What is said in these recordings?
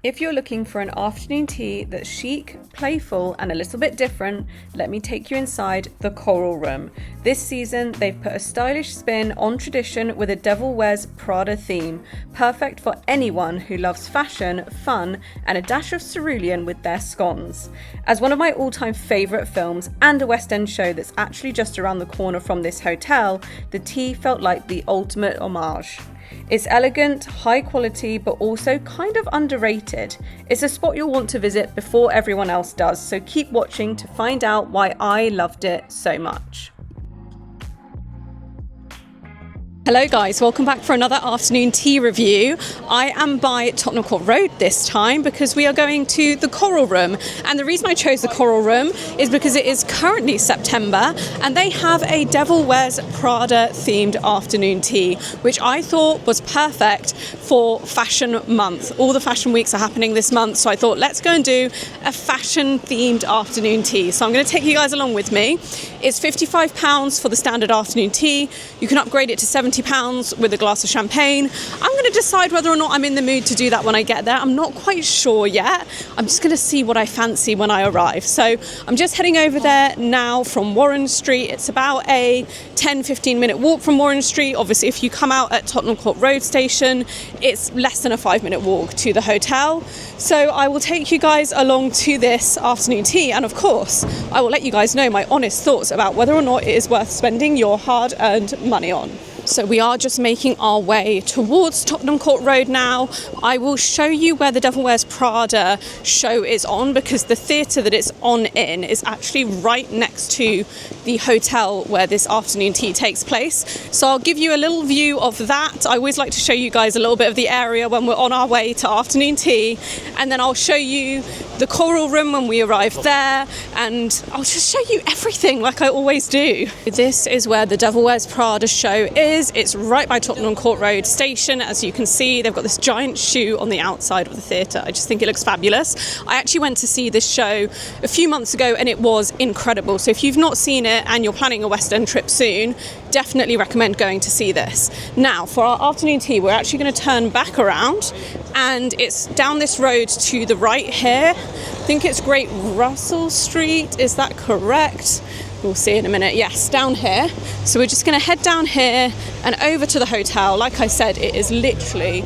If you're looking for an afternoon tea that's chic, playful, and a little bit different, let me take you inside the Coral Room. This season, they've put a stylish spin on tradition with a Devil Wears Prada theme, perfect for anyone who loves fashion, fun, and a dash of cerulean with their scones. As one of my all-time favourite films and a West End show that's actually just around the corner from this hotel, the tea felt like the ultimate homage. It's elegant, high quality, but also kind of underrated. It's a spot you'll want to visit before everyone else does, so keep watching to find out why I loved it so much. Hello guys, welcome back for another afternoon tea review. I am by Tottenham Court Road this time because we are going to the Coral Room, and the reason I chose the Coral Room is because it is currently September and they have a Devil Wears Prada themed afternoon tea, which I thought was perfect for fashion month. All the fashion weeks are happening this month, so I thought let's go and do a fashion themed afternoon tea. So I'm going to take you guys along with me. It's £55 for the standard afternoon tea. You can upgrade it to £70 with a glass of champagne. I'm going to decide whether or not I'm in the mood to do that when I get there. I'm not quite sure yet. I'm just going to see what I fancy when I arrive. So I'm just heading over there now from Warren Street. It's about a 10-15 minute walk from Warren Street. Obviously, if you come out at Tottenham Court Road Station, it's less than a 5-minute walk to the hotel. So I will take you guys along to this afternoon tea, and of course I will let you guys know my honest thoughts about whether or not it is worth spending your hard-earned money on. So we are just making our way towards Tottenham Court Road now. I will show you where the Devil Wears Prada show is on, because the theatre that it's on in is actually right next to the hotel where this afternoon tea takes place. So I'll give you a little view of that. I always like to show you guys a little bit of the area when we're on our way to afternoon tea, and then I'll show you the Coral Room when we arrive there, and I'll just show you everything like I always do. This is where the Devil Wears Prada show is. It's right by Tottenham Court Road Station. As you can see, they've got this giant shoe on the outside of the theatre. I just think it looks fabulous. I actually went to see this show a few months ago and it was incredible. So if you've not seen it and you're planning a West End trip soon, definitely recommend going to see this. Now, for our afternoon tea, we're actually going to turn back around, and it's down this road to the right here. I think it's Great Russell Street. Is that correct? We'll see in a minute. Yes, down here. So we're just going to head down here and over to the hotel. Like I said, it is literally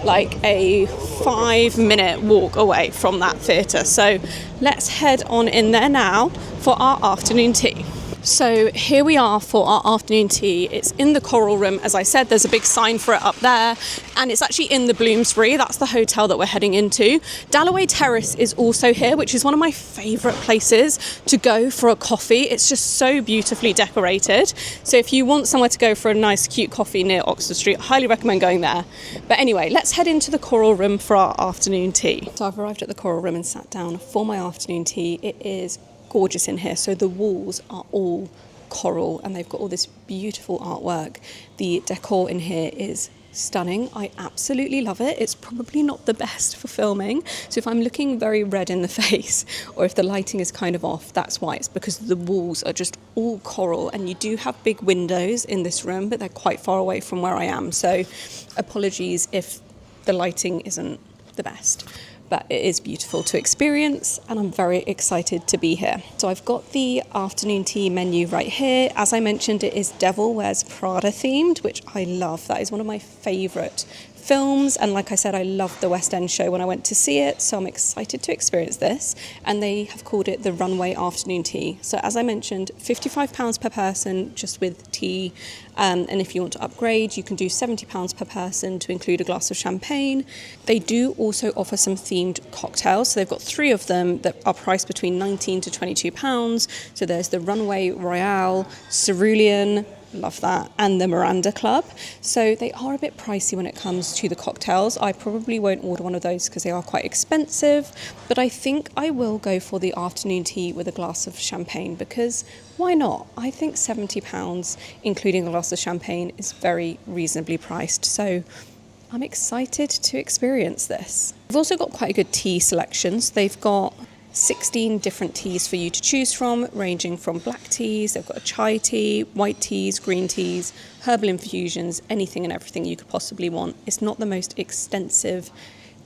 like a 5-minute walk away from that theatre. So let's head on in there now for our afternoon tea. So here we are for our afternoon tea. It's in the Coral Room. As I said, there's a big sign for it up there, and it's actually in the Bloomsbury. That's the hotel that we're heading into. Dalloway Terrace is also here, which is one of my favourite places to go for a coffee. It's just so beautifully decorated. So if you want somewhere to go for a nice cute coffee near Oxford Street, I highly recommend going there. But anyway, let's head into the Coral Room for our afternoon tea. So I've arrived at the Coral Room and sat down for my afternoon tea. It is gorgeous in here. So the walls are all coral and they've got all this beautiful artwork. The decor in here is stunning. I absolutely love it. It's probably not the best for filming, so if I'm looking very red in the face or if the lighting is kind of off, that's why. It's because the walls are just all coral, and you do have big windows in this room, but they're quite far away from where I am, so apologies if the lighting isn't the best. But it is beautiful to experience, and I'm very excited to be here. So I've got the afternoon tea menu right here. As I mentioned, it is Devil Wears Prada themed, which I love. That is one of my favourite films, and like I said, I loved the West End show when I went to see it, so I'm excited to experience this. And they have called it the Runway afternoon tea. So as I mentioned, £55 per person just with tea, and if you want to upgrade, you can do £70 per person to include a glass of champagne. They do also offer some themed cocktails, so they've got 3 of them that are priced between £19 to £22. So there's the Runway Royale, Cerulean, love that, and the Miranda Club. So they are a bit pricey when it comes to the cocktails. I probably won't order one of those because they are quite expensive, but I think I will go for the afternoon tea with a glass of champagne, because why not? I think £70, including a glass of champagne, is very reasonably priced. So I'm excited to experience this. They've also got quite a good tea selections. They've got 16 different teas for you to choose from, ranging from black teas, they've got a chai tea, white teas, green teas, herbal infusions, anything and everything you could possibly want. It's not the most extensive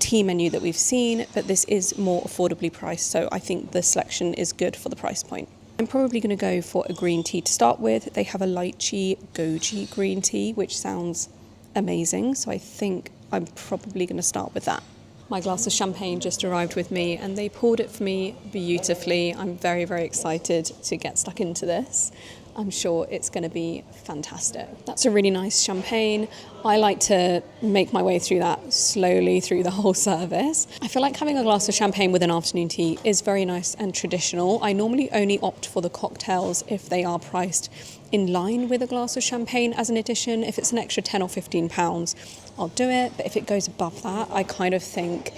tea menu that we've seen, but this is more affordably priced, so I think the selection is good for the price point. I'm probably going to go for a green tea to start with. They have a lychee goji green tea, which sounds amazing, so I think I'm probably going to start with that. My glass of champagne just arrived with me and they poured it for me beautifully. I'm very, very excited to get stuck into this. I'm sure it's going to be fantastic. That's a really nice champagne. I like to make my way through that slowly through the whole service. I feel like having a glass of champagne with an afternoon tea is very nice and traditional. I normally only opt for the cocktails if they are priced in line with a glass of champagne as an addition. If it's an extra 10 or 15 pounds, I'll do it. But if it goes above that, I kind of think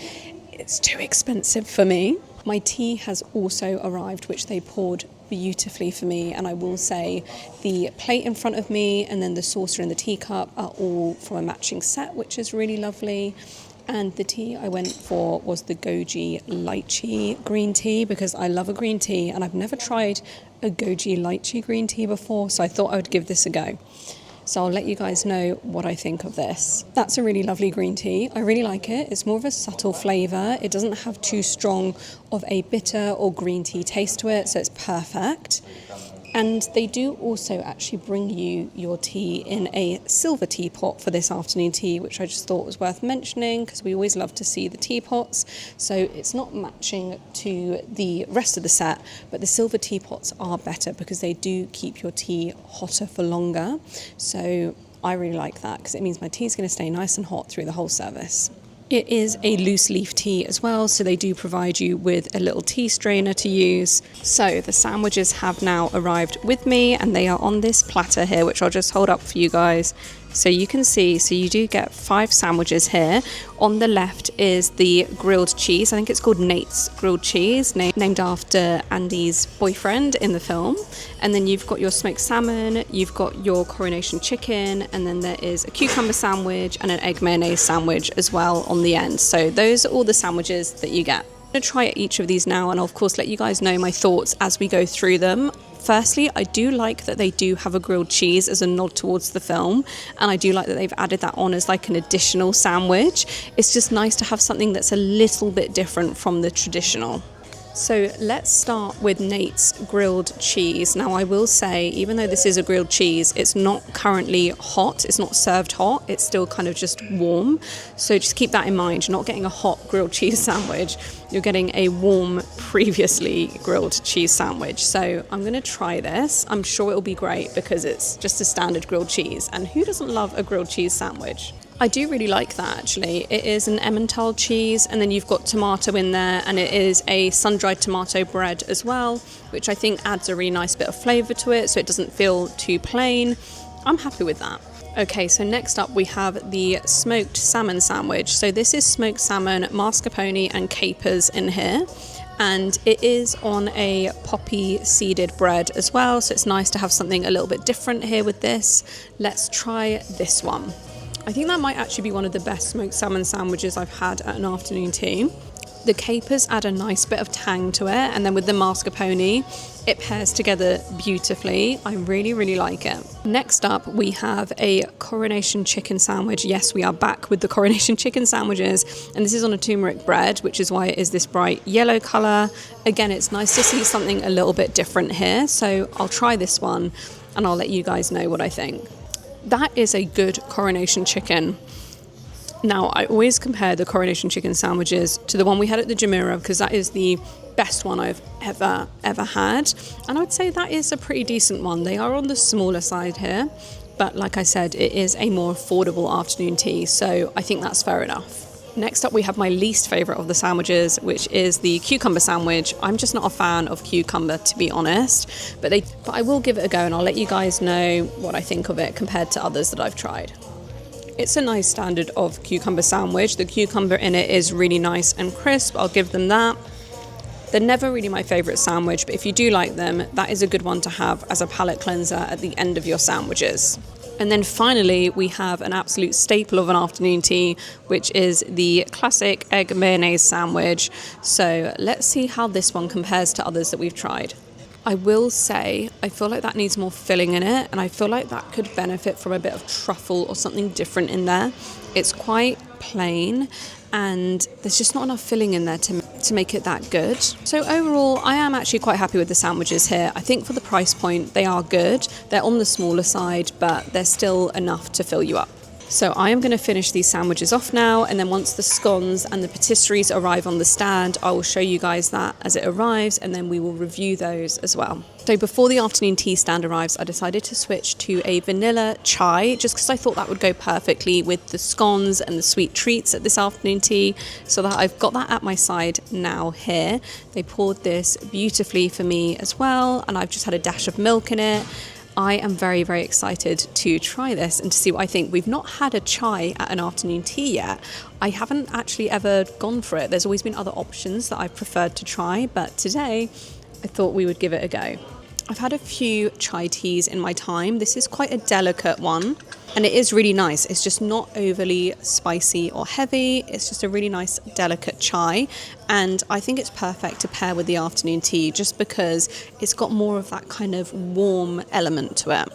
it's too expensive for me. My tea has also arrived, which they poured beautifully for me, and I will say the plate in front of me and then the saucer and the teacup are all from a matching set, which is really lovely. And the tea I went for was the goji lychee green tea because I love a green tea and I've never tried a goji lychee green tea before, so I thought I would give this a go. So I'll let you guys know what I think of this. That's a really lovely green tea. I really like it. It's more of a subtle flavour. It doesn't have too strong of a bitter or green tea taste to it, so it's perfect. And they do also actually bring you your tea in a silver teapot for this afternoon tea, which I just thought was worth mentioning because we always love to see the teapots. So it's not matching to the rest of the set, but the silver teapots are better because they do keep your tea hotter for longer. So I really like that because it means my tea is going to stay nice and hot through the whole service. It is a loose leaf tea as well, so they do provide you with a little tea strainer to use. So the sandwiches have now arrived with me and they are on this platter here, which I'll just hold up for you guys. So you can see, so you do get 5 sandwiches here. On the left is the grilled cheese. I think it's called Nate's grilled cheese, named after Andy's boyfriend in the film. And then you've got your smoked salmon, you've got your coronation chicken, and then there is a cucumber sandwich and an egg mayonnaise sandwich as well on the end. So those are all the sandwiches that you get. I'm going to try each of these now and I'll of course let you guys know my thoughts as we go through them. Firstly, I do like that they do have a grilled cheese as a nod towards the film, and I do like that they've added that on as like an additional sandwich. It's just nice to have something that's a little bit different from the traditional. So let's start with Nate's grilled cheese. Now I will say, even though this is a grilled cheese, it's not currently hot, it's not served hot, it's still kind of just warm. So just keep that in mind, you're not getting a hot grilled cheese sandwich, you're getting a warm, previously grilled cheese sandwich. So I'm gonna try this. I'm sure it'll be great because it's just a standard grilled cheese. And who doesn't love a grilled cheese sandwich? I do really like that actually. It is an Emmental cheese and then you've got tomato in there and it is a sun-dried tomato bread as well, which I think adds a really nice bit of flavour to it so it doesn't feel too plain. I'm happy with that. Okay, so next up we have the smoked salmon sandwich. So this is smoked salmon, mascarpone and capers in here. And it is on a poppy seeded bread as well. So it's nice to have something a little bit different here with this. Let's try this one. I think that might actually be one of the best smoked salmon sandwiches I've had at an afternoon tea. The capers add a nice bit of tang to it, and then with the mascarpone, it pairs together beautifully. I really, really like it. Next up, we have a coronation chicken sandwich. Yes, we are back with the coronation chicken sandwiches, and this is on a turmeric bread, which is why it is this bright yellow colour. Again, it's nice to see something a little bit different here, so I'll try this one, and I'll let you guys know what I think. That is a good coronation chicken. Now, I always compare the coronation chicken sandwiches to the one we had at the Jumeirah because that is the best one I've ever had. And I would say that is a pretty decent one. They are on the smaller side here, but like I said, it is a more affordable afternoon tea, so I think that's fair enough. Next up, we have my least favourite of the sandwiches, which is the cucumber sandwich. I'm just not a fan of cucumber, to be honest, but I will give it a go and I'll let you guys know what I think of it compared to others that I've tried. It's a nice standard of cucumber sandwich. The cucumber in it is really nice and crisp. I'll give them that. They're never really my favourite sandwich, but if you do like them, that is a good one to have as a palate cleanser at the end of your sandwiches. And then finally, we have an absolute staple of an afternoon tea, which is the classic egg mayonnaise sandwich. So let's see how this one compares to others that we've tried. I will say, I feel like that needs more filling in it, and I feel like that could benefit from a bit of truffle or something different in there. It's quite plain, and there's just not enough filling in there to make it that good. So overall, I am actually quite happy with the sandwiches here. I think for the price point, they are good. They're on the smaller side, but they're still enough to fill you up. So I am going to finish these sandwiches off now, and then once the scones and the pastries arrive on the stand, I will show you guys that as it arrives, and then we will review those as well. So before the afternoon tea stand arrives, I decided to switch to a vanilla chai, just because I thought that would go perfectly with the scones and the sweet treats at this afternoon tea, so that I've got that at my side now here. They poured this beautifully for me as well, and I've just had a dash of milk in it. I am very, very excited to try this and to see what I think. We've not had a chai at an afternoon tea yet. I haven't actually ever gone for it. There's always been other options that I've preferred to try, but today I thought we would give it a go. I've had a few chai teas in my time. This is quite a delicate one, and it is really nice. It's just not overly spicy or heavy. It's just a really nice, delicate chai, and I think it's perfect to pair with the afternoon tea just because it's got more of that kind of warm element to it.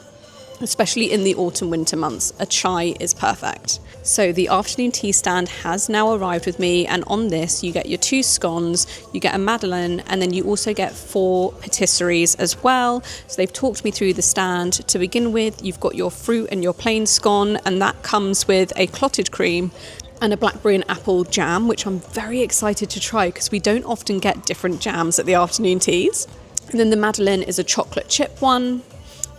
Especially in the autumn winter months, a chai is perfect. So the afternoon tea stand has now arrived with me, and on this you get your 2 scones, you get a madeleine, and then you also get 4 patisseries as well. So they've talked me through the stand. To begin with, you've got your fruit and your plain scone, and that comes with a clotted cream and a blackberry and apple jam, which I'm very excited to try because we don't often get different jams at the afternoon teas. And then the madeleine is a chocolate chip one.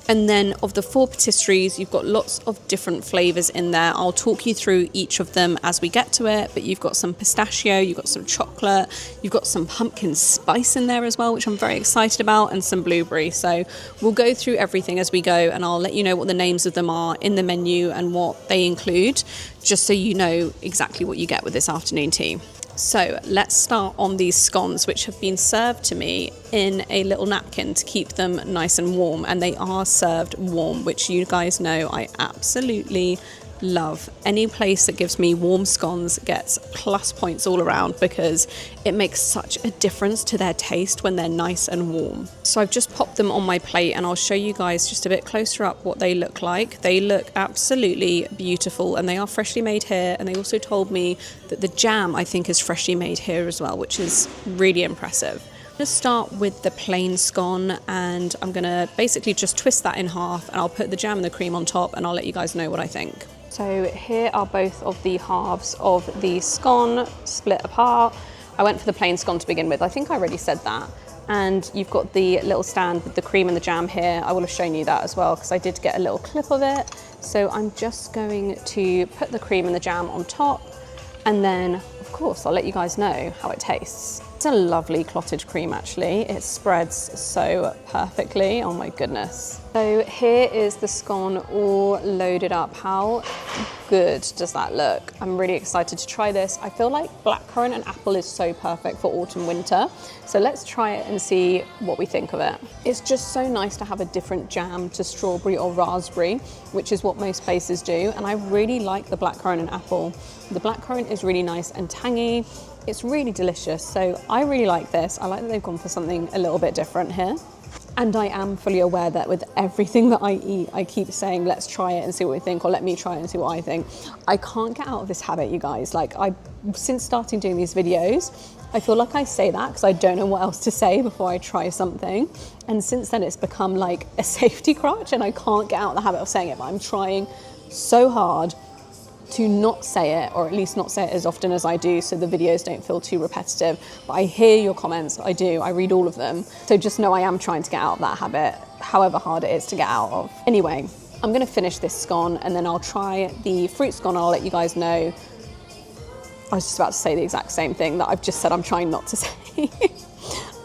And then of the 4 patisseries, you've got lots of different flavours in there. I'll talk you through each of them as we get to it, but you've got some pistachio, you've got some chocolate, you've got some pumpkin spice in there as well, which I'm very excited about, and some blueberry. So we'll go through everything as we go, and I'll let you know what the names of them are in the menu and what they include, just so you know exactly what you get with this afternoon tea. So let's start on these scones, which have been served to me in a little napkin to keep them nice and warm, and they are served warm, which you guys know I absolutely love. Any place that gives me warm scones gets plus points all around because it makes such a difference to their taste when they're nice and warm. So I've just popped them on my plate, and I'll show you guys just a bit closer up what they look like. They look absolutely beautiful, and they are freshly made here, and they also told me that the jam I think is freshly made here as well, which is really impressive. I'm going to start with the plain scone, and I'm going to basically just twist that in half, and I'll put the jam and the cream on top, and I'll let you guys know what I think. So here are both of the halves of the scone split apart. I went for the plain scone to begin with. I think I already said that. And you've got the little stand with the cream and the jam here. I will have shown you that as well because I did get a little clip of it. So I'm just going to put the cream and the jam on top, and then of course I'll let you guys know how it tastes. It's a lovely clotted cream actually. It spreads so perfectly, oh my goodness. So here is the scone all loaded up. How good does that look? I'm really excited to try this. I feel like blackcurrant and apple is so perfect for autumn winter. So let's try it and see what we think of it. It's just so nice to have a different jam to strawberry or raspberry, which is what most places do. And I really like the blackcurrant and apple. The blackcurrant is really nice and tangy. It's really delicious, so I really like this. I like that they've gone for something a little bit different here. And I am fully aware that with everything that I eat, I keep saying, let's try it and see what we think, or let me try it and see what I think. I can't get out of this habit, you guys. Like, since starting doing these videos, I feel like I say that because I don't know what else to say before I try something. And since then, it's become like a safety crutch, and I can't get out of the habit of saying it, but I'm trying so hard to not say it, or at least not say it as often as I do, so the videos don't feel too repetitive. But I hear your comments, I do, I read all of them. So just know I am trying to get out of that habit, however hard it is to get out of. Anyway, I'm gonna finish this scone, and then I'll try the fruit scone, and I'll let you guys know. I was just about to say the exact same thing that I've just said I'm trying not to say.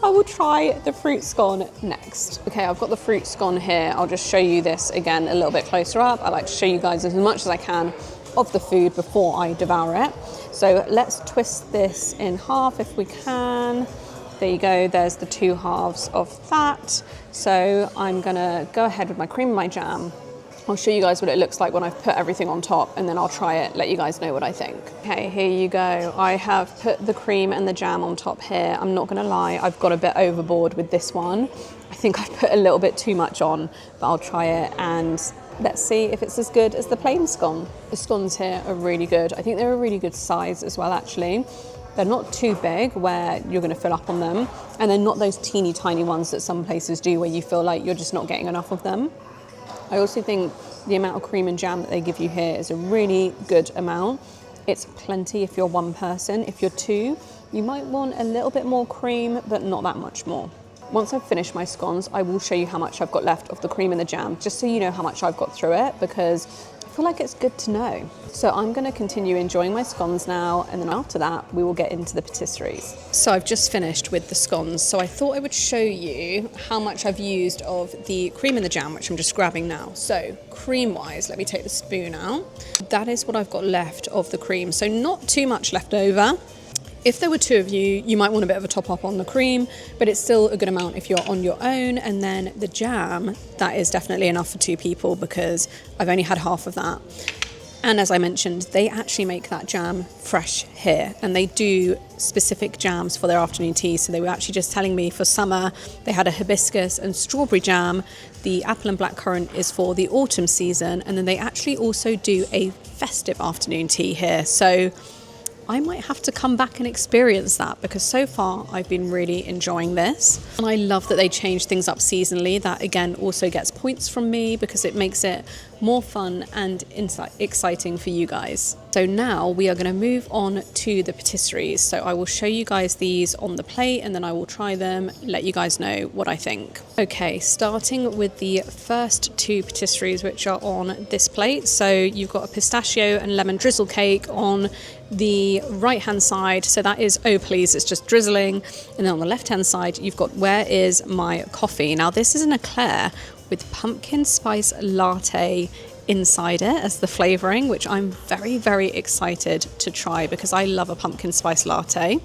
I will try the fruit scone next. Okay, I've got the fruit scone here. I'll just show you this again a little bit closer up. I like to show you guys as much as I can of the food before I devour it. So let's twist this in half if we can. There you go, there's the 2 halves of that. So I'm gonna go ahead with my cream and my jam I'll show you guys what it looks like when I've put everything on top, and then I'll try it, let you guys know what I think. Okay, here you go. I have put the cream and the jam on top here. I'm not gonna lie, I've got a bit overboard with this one. I think I've put a little bit too much on, but I'll try it and let's see if it's as good as the plain scone. The scones here are really good. I think they're a really good size as well, actually. They're not too big where you're gonna fill up on them, and they're not those teeny tiny ones that some places do where you feel like you're just not getting enough of them. I also think the amount of cream and jam that they give you here is a really good amount. It's plenty if you're one person. If you're two, you might want a little bit more cream, but not that much more. Once I've finished my scones, I will show you how much I've got left of the cream and the jam, just so you know how much I've got through it, because I feel like it's good to know. So I'm gonna continue enjoying my scones now, and then after that, we will get into the patisseries. So I've just finished with the scones, so I thought I would show you how much I've used of the cream and the jam, which I'm just grabbing now. So cream-wise, let me take the spoon out. That is what I've got left of the cream, so not too much left over. If there were two of you, you might want a bit of a top up on the cream, but it's still a good amount if you're on your own. And then the jam, that is definitely enough for two people because I've only had half of that. And as I mentioned, they actually make that jam fresh here, and they do specific jams for their afternoon tea. So they were actually just telling me for summer, they had a hibiscus and strawberry jam. The apple and blackcurrant is for the autumn season. And then they actually also do a festive afternoon tea here. So I might have to come back and experience that, because so far I've been really enjoying this. And I love that they change things up seasonally. That again also gets points from me because it makes it more fun and exciting for you guys. So now we are going to move on to the patisseries. So I will show you guys these on the plate, and then I will try them, let you guys know what I think. Okay, starting with the first two patisseries which are on this plate. So you've got a pistachio and lemon drizzle cake on the right hand side, so that is oh please, it's just drizzling. And then on the left hand side you've got where is my coffee. Now this is an eclair with pumpkin spice latte inside it as the flavouring, which I'm very excited to try because I love a pumpkin spice latte.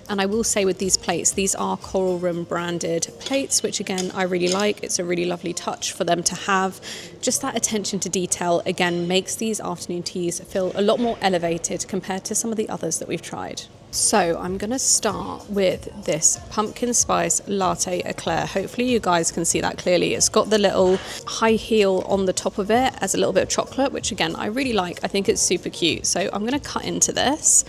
And I will say with these plates, these are Coral Room branded plates, which again, I really like. It's a really lovely touch for them to have. Just that attention to detail, again, makes these afternoon teas feel a lot more elevated compared to some of the others that we've tried. So I'm gonna start with this pumpkin spice latte eclair. Hopefully you guys can see that clearly. It's got the little high heel on the top of it as a little bit of chocolate, which again, I really like. I think it's super cute. So I'm gonna cut into this,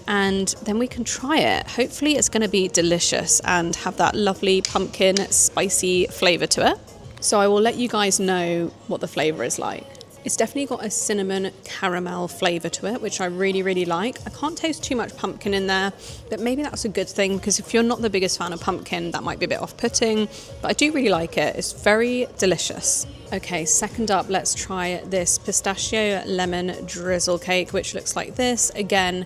and then we can try it. Hopefully it's going to be delicious and have that lovely pumpkin spicy flavour to it. So I will let you guys know what the flavour is like. It's definitely got a cinnamon caramel flavour to it, which I really like. I can't taste too much pumpkin in there, but maybe that's a good thing, because if you're not the biggest fan of pumpkin, that might be a bit off-putting, but I do really like it. It's very delicious. Okay, second up, let's try this pistachio lemon drizzle cake, which looks like this. Again,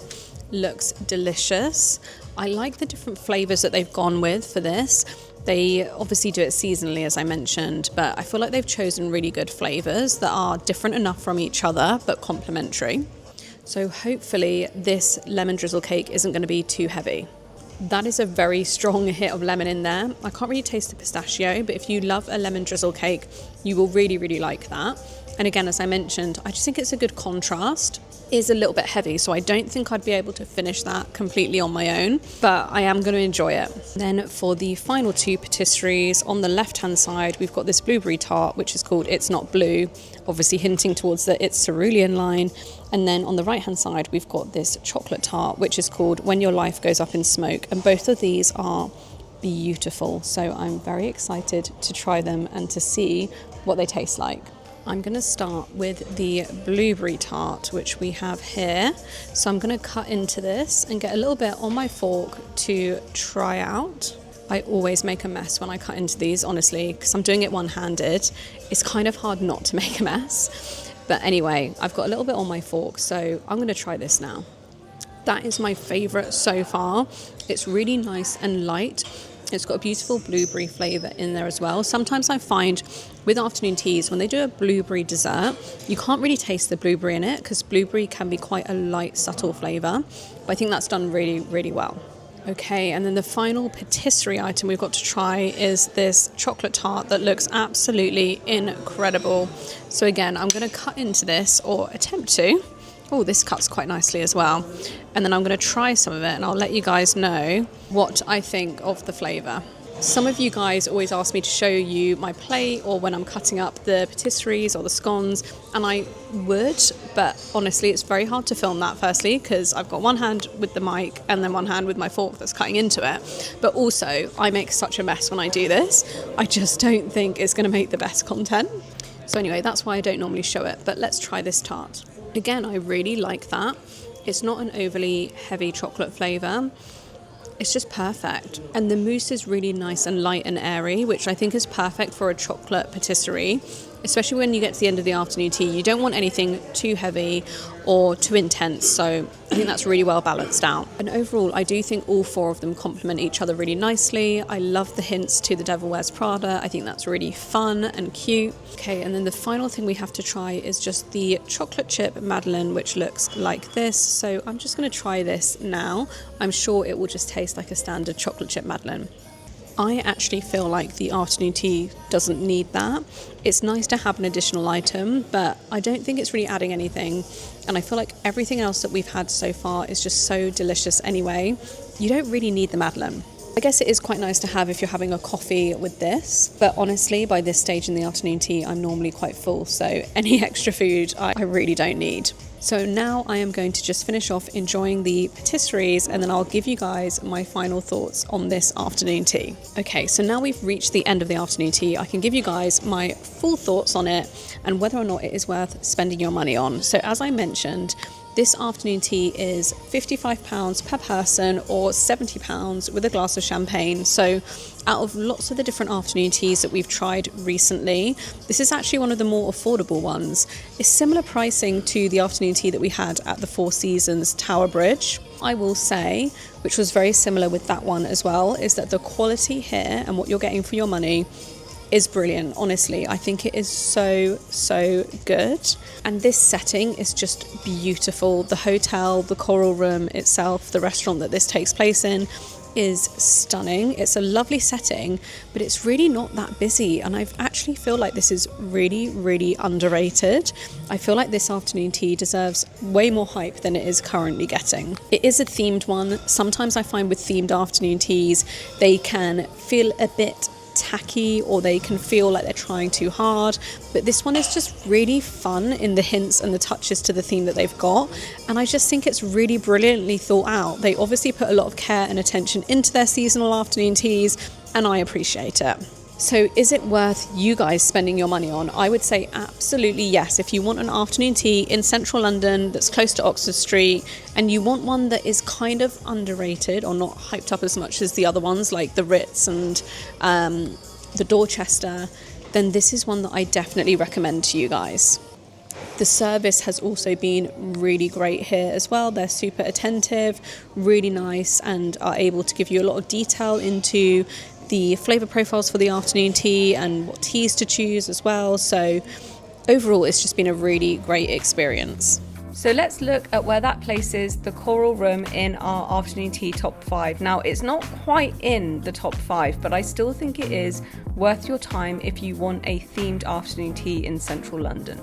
looks delicious. I like the different flavors that they've gone with for this. They obviously do it seasonally, as I mentioned, but I feel like they've chosen really good flavors that are different enough from each other but complementary. So hopefully this lemon drizzle cake isn't going to be too heavy. That is a very strong hit of lemon in there. I can't really taste the pistachio, but if you love a lemon drizzle cake, you will really like that. And again, as I mentioned, I just think it's a good contrast. It is a little bit heavy, so I don't think I'd be able to finish that completely on my own, but I am going to enjoy it. Then for the final two patisseries, on the left-hand side, we've got this blueberry tart, which is called It's Not Blue, obviously hinting towards the It's Cerulean line. And then on the right-hand side, we've got this chocolate tart, which is called When Your Life Goes Up in Smoke. And both of these are beautiful, so I'm very excited to try them and to see what they taste like. I'm going to start with the blueberry tart, which we have here. So I'm going to cut into this and get a little bit on my fork to try out. I always make a mess when I cut into these, honestly, because I'm doing it one-handed. It's kind of hard not to make a mess. But anyway, I've got a little bit on my fork, so I'm going to try this now. That is my favourite so far. It's really nice and light. It's got a beautiful blueberry flavour in there as well. Sometimes I find with afternoon teas, when they do a blueberry dessert, you can't really taste the blueberry in it because blueberry can be quite a light, subtle flavour. But I think that's done really well. Okay, and then the final patisserie item we've got to try is this chocolate tart that looks absolutely incredible. So again, I'm going to cut into this, or attempt to. Oh, this cuts quite nicely as well. And then I'm going to try some of it and I'll let you guys know what I think of the flavour. Some of you guys always ask me to show you my plate or when I'm cutting up the patisseries or the scones, and I would, but honestly it's very hard to film that, firstly because I've got one hand with the mic and then one hand with my fork that's cutting into it, but also I make such a mess when I do this. I just don't think it's going to make the best content. So anyway, that's why I don't normally show it, but let's try this tart. Again, I really like that. It's not an overly heavy chocolate flavour. It's just perfect. And the mousse is really nice and light and airy, which I think is perfect for a chocolate patisserie, especially when you get to the end of the afternoon tea. You don't want anything too heavy or too intense, so I think that's really well balanced out. And overall, I do think all four of them complement each other really nicely. I love the hints to the Devil Wears Prada. I think that's really fun and cute. Okay, and then the final thing we have to try is just the chocolate chip madeleine, which looks like this. So I'm just going to try this now. I'm sure it will just taste like a standard chocolate chip madeleine. I actually feel like the afternoon tea doesn't need that. It's nice to have an additional item, but I don't think it's really adding anything. And I feel like everything else that we've had so far is just so delicious anyway. You don't really need the madeleine. I guess it is quite nice to have if you're having a coffee with this, but honestly, by this stage in the afternoon tea, I'm normally quite full, so any extra food I really don't need. So now I am going to just finish off enjoying the patisseries, and then I'll give you guys my final thoughts on this afternoon tea. Okay, so now we've reached the end of the afternoon tea, I can give you guys my full thoughts on it and whether or not it is worth spending your money on. So as I mentioned, this afternoon tea is £55 per person or £70 with a glass of champagne. So out of lots of the different afternoon teas that we've tried recently, this is actually one of the more affordable ones. It's similar pricing to the afternoon tea that we had at the Four Seasons Tower Bridge. I will say, which was very similar with that one as well, is that the quality here and what you're getting for your money is brilliant. Honestly, I think it is so good, and this setting is just beautiful. The hotel, the coral room itself, the restaurant that this takes place in is stunning. It's a lovely setting, but it's really not that busy, and I actually feel like this is really underrated. I feel like this afternoon tea deserves way more hype than it is currently getting. It is a themed one. Sometimes I find with themed afternoon teas they can feel a bit tacky, or they can feel like they're trying too hard, but this one is just really fun in the hints and the touches to the theme that they've got, and I just think it's really brilliantly thought out. They obviously put a lot of care and attention into their seasonal afternoon teas, and I appreciate it. So is it worth you guys spending your money on? I would say absolutely yes. If you want an afternoon tea in central London that's close to Oxford Street, and you want one that is kind of underrated or not hyped up as much as the other ones like the Ritz and the Dorchester, then this is one that I definitely recommend to you guys. The service has also been really great here as well. They're super attentive, really nice, and are able to give you a lot of detail into the flavour profiles for the afternoon tea and what teas to choose as well. So overall, it's just been a really great experience. So let's look at where that places the Coral Room in our afternoon tea top 5. Now, it's not quite in the top 5, but I still think it is worth your time if you want a themed afternoon tea in central London.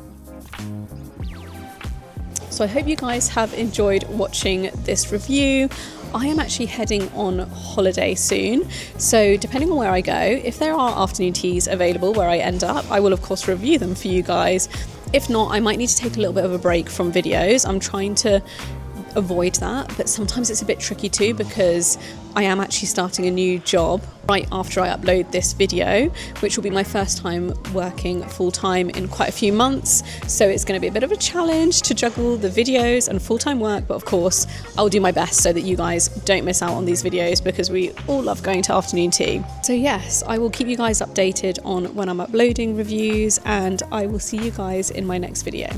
So I hope you guys have enjoyed watching this review. I am actually heading on holiday soon, so depending on where I go, if there are afternoon teas available where I end up, I will of course review them for you guys. If not, I might need to take a little bit of a break from videos. I'm trying to avoid that, but sometimes it's a bit tricky too, because I am actually starting a new job right after I upload this video, which will be my first time working full-time in quite a few months, so it's going to be a bit of a challenge to juggle the videos and full-time work, but of course I'll do my best so that you guys don't miss out on these videos, because we all love going to afternoon tea. So yes, I will keep you guys updated on when I'm uploading reviews, and I will see you guys in my next video.